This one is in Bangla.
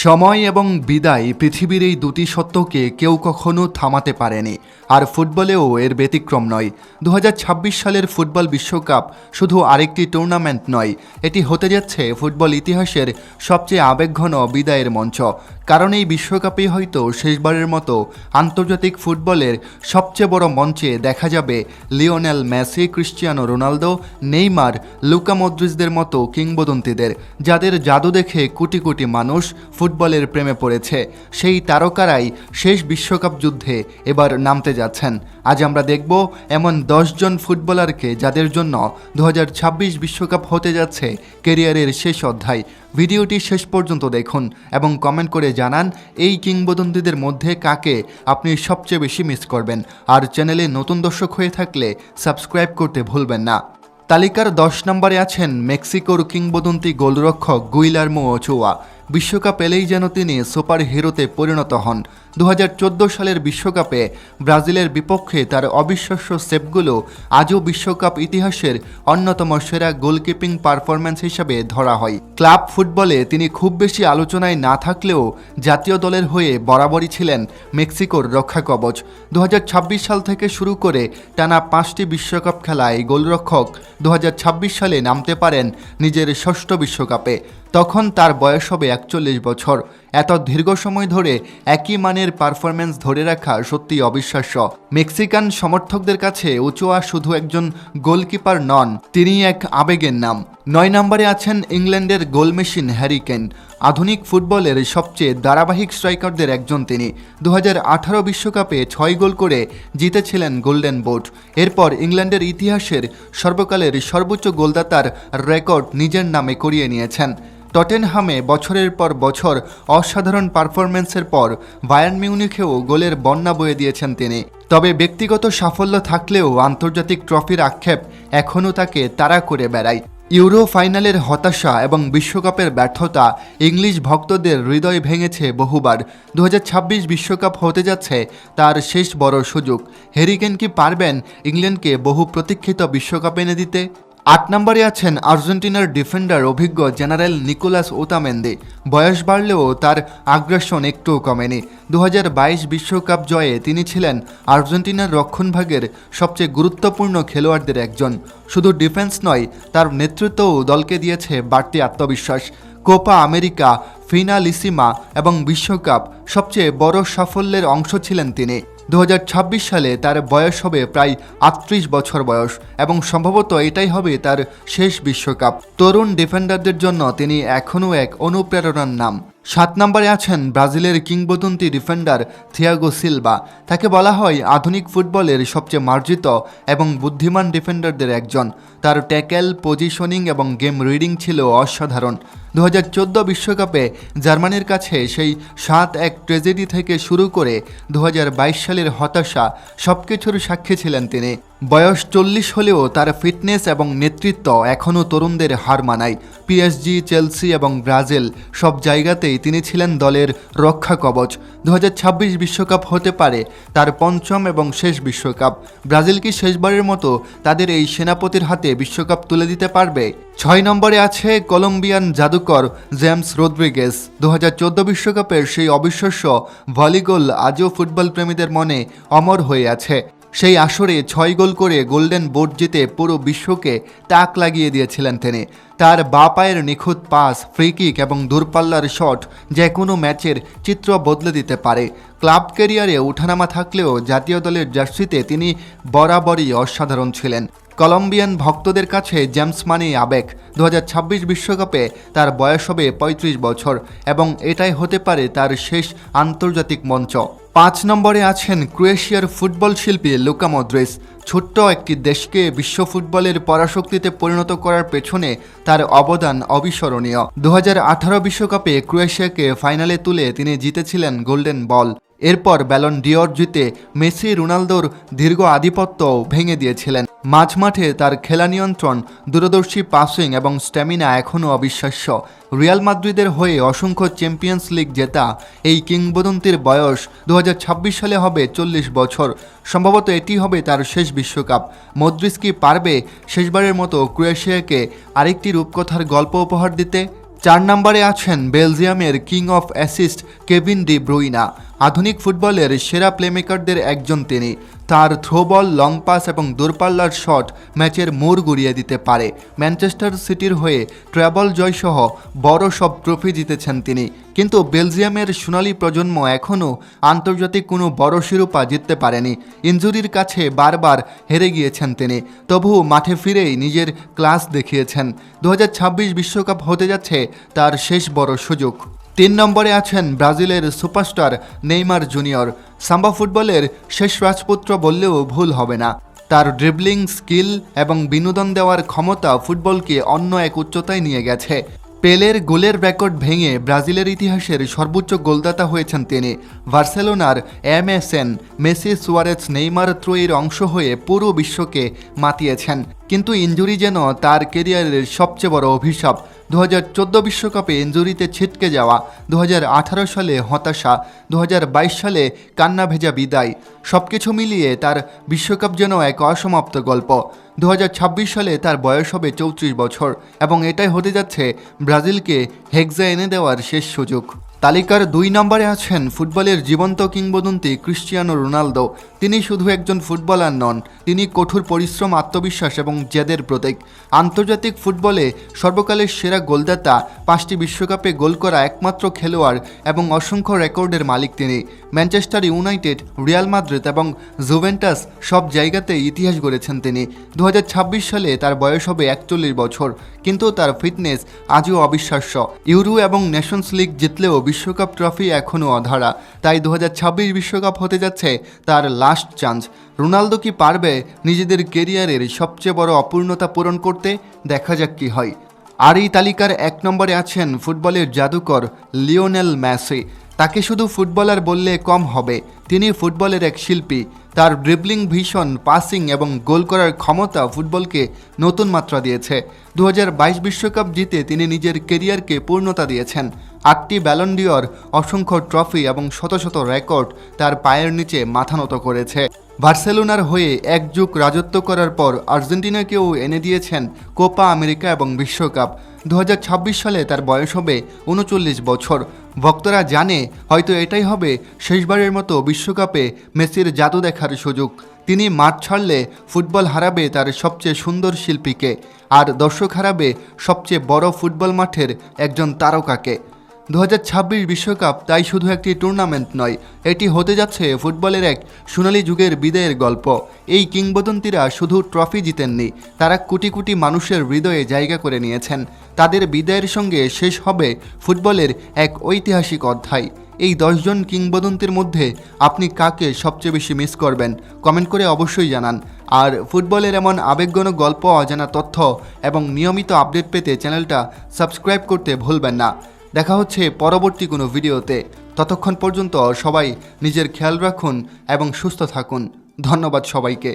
সময় এবং বিদায় পৃথিবীর এই দুটি সত্যকে কেউ কখনো থামাতে পারেনি, আর ফুটবলেও এর ব্যতিক্রম নয়। 2026 সালের ফুটবল বিশ্বকাপ শুধু আরেকটি টুর্নামেন্ট নয়, এটি হতে যাচ্ছে ফুটবল ইতিহাসের সবচেয়ে আবেগঘন বিদায়ের মঞ্চ। কারণ এই বিশ্বকাপেই হয়তো শেষবারের মতো আন্তর্জাতিক ফুটবলের সবচেয়ে বড় মঞ্চে দেখা যাবে Lionel Messi, Cristiano Ronaldo, Neymar, Luka মদ্রিচদের মতো কিংবদন্তিদের, যাদের জাদু দেখে কোটি কোটি মানুষ ফুটবলের প্রেমে পড়েছে। সেই তারকারাই শেষ বিশ্বকাপ যুদ্ধে এবার নামতে যাচ্ছেন। আজ আমরা দেখব এমন 10 জন ফুটবলারকে যাদের জন্য 2026 বিশ্বকাপ হতে যাচ্ছে ক্যারিয়ারের শেষ অধ্যায়। ভিডিওটি শেষ পর্যন্ত দেখুন এবং কমেন্ট করে জানান এই কিংবদন্তিদের মধ্যে কাকে আপনি সবচেয়ে বেশি মিস করবেন। আর চ্যানেলে নতুন দর্শক হয়ে থাকলে সাবস্ক্রাইব করতে ভুলবেন না। তালিকার 10 নম্বরে আছেন মেক্সিকোর কিংবদন্তি গোলরক্ষক গুইলার্মো ওচোয়া। বিশ্বকাপ এলেই যেন তিনি সুপার হিরোতে পরিণত হন। 2014 সালের বিশ্বকাপে ব্রাজিলের বিপক্ষে তার অবিশ্বাস্য সেভগুলো আজও বিশ্বকাপ ইতিহাসের অন্যতম সেরা গোলকিপিং পারফরম্যান্স হিসেবে ধরা হয়। ক্লাব ফুটবলে তিনি খুব বেশি আলোচনায় না থাকলেও জাতীয় দলের হয়ে বরাবরই ছিলেন মেক্সিকোর রক্ষাকবচ। 2026 সাল থেকে শুরু করে টানা 5টি বিশ্বকাপ খেলায় গোলরক্ষক 2026 সালে নামতে পারেন নিজের ষষ্ঠ বিশ্বকাপে। তখন তার বয়স হবে 41 বছর। এত দীর্ঘ সময় ধরে একই মানের পারফরম্যান্স ধরে রাখা সত্যিই অবিশ্বাস্য। মেক্সিকান সমর্থকদের কাছে ওচোয়া শুধু একজন গোলকিপার নন, তিনি এক আবেগের নাম। 9 নম্বরে আছেন ইংল্যান্ডের গোল মেশিন হ্যারি কেন। আধুনিক ফুটবলের সবচেয়ে ধারাবাহিক স্ট্রাইকারদের একজন তিনি। 2018 বিশ্বকাপে 6 গোল করে জিতেছিলেন গোল্ডেন বুট। এরপর ইংল্যান্ডের ইতিহাসের সর্বকালের সর্বোচ্চ গোলদাতার রেকর্ড নিজের নামে করিয়ে নিয়েছেন। টটেনহামে বছরের পর বছর অসাধারণ পারফরম্যান্সের পর বায়ার্ন মিউনিখেও গোলের বন্যা বয়ে দিয়েছেন তিনি। তবে ব্যক্তিগত সাফল্য থাকলেও আন্তর্জাতিক ট্রফির আক্ষেপ এখনও তাকে তাড়া করে বেড়ায়। ইউরো ফাইনালের হতাশা এবং বিশ্বকাপের ব্যর্থতা ইংলিশ ভক্তদের হৃদয় ভেঙেছে বহুবার। 2026 বিশ্বকাপ হতে যাচ্ছে তার শেষ বড় সুযোগ। হ্যারি কেন কি পারবেন ইংল্যান্ডকে বহু প্রতীক্ষিত বিশ্বকাপ এনে দিতে? 8 নম্বরে আছেন আর্জেন্টিনার ডিফেন্ডার অভিজ্ঞ জেনারেল নিকোলাস ওতামেন্দি। বয়স বাড়লেও তার আগ্রাসন একটুও কমেনি। 2022 বিশ্বকাপ জয়ে তিনি ছিলেন আর্জেন্টিনার রক্ষণভাগের সবচেয়ে গুরুত্বপূর্ণ খেলোয়াড়দের একজন। শুধু ডিফেন্স নয়, তার নেতৃত্বও দলকে দিয়েছে বাড়তি আত্মবিশ্বাস। কোপা আমেরিকা, ফিনালিসিমা এবং বিশ্বকাপ সবচেয়ে বড় সাফল্যের অংশ ছিলেন তিনি। 2026 সালে তার বয়স হবে প্রায় 38 বছর বয়স এবং সম্ভবত এটাই হবে তার শেষ বিশ্বকাপ। তরুণ ডিফেন্ডারদের জন্য তিনি এখনও এক অনুপ্রেরণার নাম। 7 নম্বরে আছেন ব্রাজিলের কিংবদন্তি ডিফেন্ডার থিয়াগো সিলভা। তাকে বলা হয় আধুনিক ফুটবলের সবচেয়ে মার্জিত এবং বুদ্ধিমান ডিফেন্ডারদের একজন। তার ট্যাকেল, পজিশনিং এবং গেম রিডিং ছিল অসাধারণ। 2014 বিশ্বকাপে জার্মানির কাছে সেই 7-1 ট্র্যাজেডি থেকে শুরু করে 2022 সালের হতাশা সবকিছুর সাক্ষী ছিলেন তিনি। বয়স 40 হলেও তার ফিটনেস এবং নেতৃত্ব এখনও তরুণদের হার মানায়। পিএসজি, চেলসি এবং ব্রাজিল সব জায়গাতেই তিনি ছিলেন দলের রক্ষা কবচ। 2026 বিশ্বকাপ হতে পারে তার পঞ্চম এবং শেষ বিশ্বকাপ। ব্রাজিল কি শেষবারের মতো তাদের এই সেনাপতির হাতে বিশ্বকাপ তুলে দিতে পারবে? 6 নম্বরে আছে কলম্বিয়ান জাদুকর জেমস রদ্রিগেজ। 2014 বিশ্বকাপের সেই অবিশ্বাস্য ভলিগোল আজও ফুটবল প্রেমীদের মনে অমর হয়ে আছে। সেই আসরে 6 গোল করে গোল্ডেন বুট জিতে পুরো বিশ্বকে তাক লাগিয়ে দিয়েছিলেন তিনি। তার বাঁ পায়ের নিখুঁত পাস, ফ্রি কিক এবং দূরপাল্লার শট যে কোনো ম্যাচের চিত্র বদলে দিতে পারে। ক্লাব ক্যারিয়ারে ওঠানামা থাকলেও জাতীয় দলের জার্সিতে তিনি বরাবরই অসাধারণ ছিলেন। কলম্বিয়ান ভক্তদের কাছে জেমস মানেই আবেগ। 2026 বিশ্বকাপে তার বয়স হবে 35 বছর এবং এটাই হতে পারে তার শেষ আন্তর্জাতিক মঞ্চ। 5 নম্বরে আছেন ক্রোয়েশিয়ার ফুটবল শিল্পী লুকা মদ্রিচ। ছোট্ট একটি দেশকে বিশ্ব ফুটবলের পরাশক্তিতে পরিণত করার পেছনে তার অবদান অবিস্মরণীয়। 2018 বিশ্বকাপে ক্রোয়েশিয়াকে ফাইনালে তুলে তিনি জিতেছিলেন গোল্ডেন বল। এরপর ব্যালন ডিওর জিতে মেসি, রোনালদোর দীর্ঘ আধিপত্য ভেঙে দিয়েছিলেন। মাঝমাঠে তার খেলা নিয়ন্ত্রণ, দূরদর্শী পাসিং এবং স্ট্যামিনা এখনও অবিশ্বাস্য। রিয়াল মাদ্রিদের হয়ে অসংখ্য চ্যাম্পিয়ন্স লিগ জেতা এই কিংবদন্তির বয়স 2026 সালে হবে 40 বছর। সম্ভবত এটি হবে তার শেষ বিশ্বকাপ। মদ্রিচ কি পারবে শেষবারের মতো ক্রোয়েশিয়াকে আরেকটি রূপকথার গল্প উপহার দিতে? 4 নম্বরে আছেন বেলজিয়ামের king of assist Kevin De Bruyne. আধুনিক ফুটবলের সেরা প্লেমেকারদের একজন তিনি। তার থ্রোবল, লং পাস এবং দূরপাল্লার শট ম্যাচের মোড় ঘুরিয়ে দিতে পারে। ম্যানচেস্টার সিটির হয়ে ট্র্যাবল জয়সহ বড় সব ট্রফি জিতেছেন তিনি। কিন্তু বেলজিয়ামের সোনালী প্রজন্ম এখনও আন্তর্জাতিক কোনো বড় শিরোপা জিততে পারেনি। ইনজুরির কাছে বারবার হেরে গিয়েছেন তিনি, তবুও মাঠে ফিরেই নিজের ক্লাস দেখিয়েছেন। 2026 বিশ্বকাপ হতে যাচ্ছে তার শেষ বড় সুযোগ। 3 নম্বরে আছেন ব্রাজিলের সুপারস্টার নেইমার জুনিয়র। সাম্বা ফুটবলের শেষ রাজপুত্র বললেও ভুল হবে না। তার ড্রিবলিং স্কিল এবং বিনোদন দেওয়ার ক্ষমতা ফুটবলকে অন্য এক উচ্চতায় নিয়ে গেছে। পেলের গোলের রেকর্ড ভেঙে ব্রাজিলের ইতিহাসের সর্বোচ্চ গোলদাতা হয়েছেন তিনি। বার্সেলোনার এমএসএন, মেসি, সুয়ারেজ, নেইমার ত্রয়ীর অংশ হয়ে পুরো বিশ্বকে মাতিয়েছেন। কিন্তু ইনজুরি যেন তার ক্যারিয়ারের সবচেয়ে বড় অভিশাপ। 2014 বিশ্বকাপে ইনজুরিতে ছিটকে যাওয়া, 2018 সালে হতাশা, 2022 সালে কান্না ভেজা বিদায়, সবকিছু মিলিয়ে তার বিশ্বকাপ যেন এক অসমাপ্ত গল্প। 2026 সালে তার বয়স হবে 34 বছর এবং এটাই হতে যাচ্ছে ব্রাজিলকে হেক্সা এনে দেওয়ার শেষ সুযোগ। তালিকার 2 নম্বরে আছেন ফুটবলের জীবন্ত কিংবদন্তি ক্রিস্টিয়ানো রোনালদো। তিনি শুধু একজন ফুটবলার নন, তিনি কঠোর পরিশ্রম, আত্মবিশ্বাস এবং জেদের প্রতীক। আন্তর্জাতিক ফুটবলে সর্বকালের সেরা গোলদাতা, 5টি বিশ্বকাপে গোল করা একমাত্র খেলোয়াড় এবং অসংখ্য রেকর্ডের মালিক তিনি। ম্যানচেস্টার ইউনাইটেড, রিয়াল মাদ্রিদ এবং জুভেন্টাস সব জায়গাতে ইতিহাস গড়েছেন তিনি। 2026 সালে তার বয়স হবে 41 বছর, কিন্তু তার ফিটনেস আজও অবিশ্বাস্য। ইউরো এবং নেশনস লিগ জিতলেও বিশ্বকাপ ট্রফি এখনও অধরা। তাই 2026 বিশ্বকাপ হতে যাচ্ছে তার লাস্ট চান্স। রোনালদো কি পারবে নিজেদের কেরিয়ারের সবচেয়ে বড় অপূর্ণতা পূরণ করতে? দেখা যাক কি হয়। আর এই তালিকার 1 নম্বরে আছেন ফুটবলের জাদুকর লিওনেল মেসি। তাকে শুধু ফুটবলার বললে কম হবে, তিনি ফুটবলের এক শিল্পী। তার ড্রিবলিং, ভিশন, পাসিং এবং গোল করার ক্ষমতা ফুটবলকে নতুন মাত্রা দিয়েছে। 2022 বিশ্বকাপ জিতে তিনি নিজের কেরিয়ারকে পূর্ণতা দিয়েছেন। 8টি ব্যালন ডিওর, অসংখ্য ট্রফি এবং শত শত রেকর্ড তার পায়ের নিচে মাথা নত করেছে। বার্সেলোনার হয়ে এক যুগ রাজত্ব করার পর আর্জেন্টিনাকেও এনে দিয়েছেন কোপা আমেরিকা এবং বিশ্বকাপ। 2026 সালে তার বয়স হবে 39 বছর। ভক্তরা জানে হয়তো এটাই হবে শেষবারের মতো বিশ্বকাপে মেসির জাদু দেখার সুযোগ। তিনি মাঠ ছাড়লে ফুটবল হারাবে তার সবচেয়ে সুন্দর শিল্পীকে, আর দর্শক হারাবে সবচেয়ে বড় ফুটবল মাঠের একজন তারকাকে। 2026 বিশ্বকাপ তাই শুধু একটি টুর্নামেন্ট নয়, এটি হতে যাচ্ছে ফুটবলের এক সোনালী যুগের বিদায়ের গল্প। এই কিংবদন্তিরা শুধু ট্রফি জিতেননি, তারা কোটি কোটি মানুষের হৃদয়ে জায়গা করে নিয়েছেন। তাদের বিদায়ের সঙ্গে শেষ হবে ফুটবলের এক ঐতিহাসিক অধ্যায়। এই 10 জন কিংবদন্তির মধ্যে আপনি কাকে সবচেয়ে বেশি মিস করবেন? কমেন্ট করে অবশ্যই জানান। আর ফুটবলের এমন আবেগঘন গল্প, অজানা তথ্য এবং নিয়মিত আপডেট পেতে চ্যানেলটা সাবস্ক্রাইব করতে ভুলবেন না। দেখা হচ্ছে পরবর্তী কোনো ভিডিওতে। ততক্ষণ পর্যন্ত সবাই নিজের খেয়াল রাখুন এবং সুস্থ থাকুন। ধন্যবাদ সবাইকে।